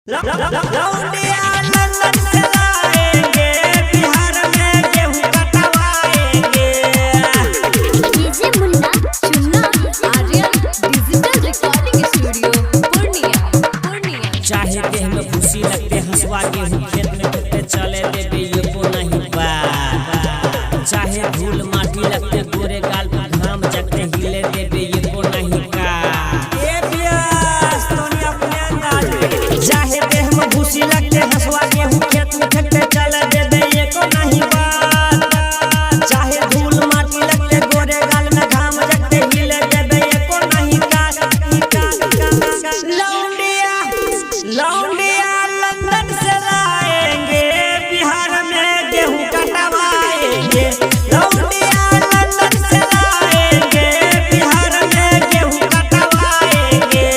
लौंडिया London से लाएंगे, बिहार में गेहूं कटवाएंगे। DJ Munna Chunna Aryan digital recording studio Purnia. चाहे देह में खुशी लगते हंसवा गेहूं खेत में टूटते चले देवे ये को नहीं पार। चाहे धूल माटी लगते गोरे गाल पर घाम जगते हिले देवे ये को नहीं पार। ए बियास तोनी अपने अंदाज में चाहे देह में खुशी लगते हंसवा गेहूं खेत में टूटते चले देवे ये को नहीं पार। चाहे धूल माटी लगते गोरे गाल में घाम जगते हिले देवे ये को नहीं पार। लौंडिया लंदन से लाएंगे, बिहार में गेहूं कटवाएंगे। लौंडिया लंदन से लाएंगे, बिहार में गेहूं कटवाएंगे।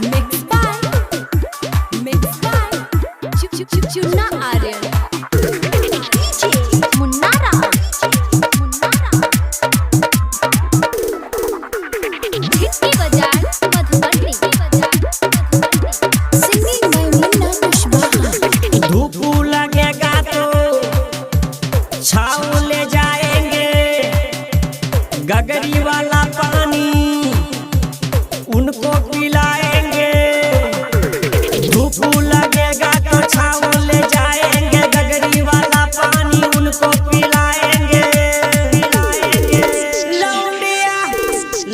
Mix by Chunna Aryan DJ Munna Hitti Bazar Madhubani singing by Munna Kushwaha. धूप लगेगा तो छाव ले जाएंगे, गगरी वाला पानी उनको पिलाएंगे। धूप लगेगा तो छाव ले जाएंगे, गगरी वाला पानी उनको पिलाएंगे।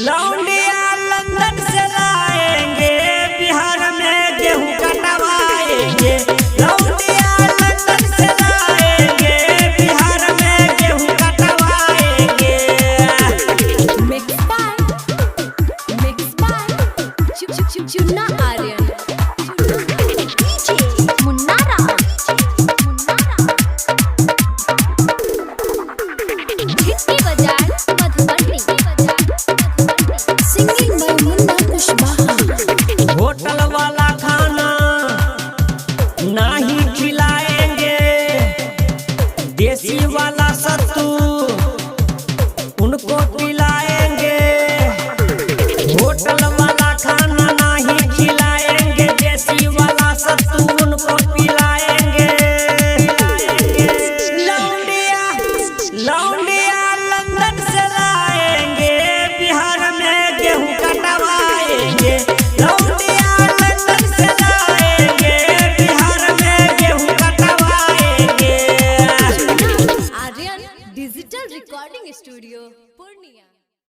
लौंडिया लंदन से लाएंगे, बिहार में गेहूं कटवाएंगे। लौंडिया लंदन से लाएंगे, बिहार में गेहूं कटवाएंगे। Mix by Chunna Aryan DJ Munna Hitti Bazar Madhubani singing by Munna Kushwaha. Hotel वाला खाना नहीं खिलाएंगे, देसी वाला सत्तू उनको पिलाएंगे। होटल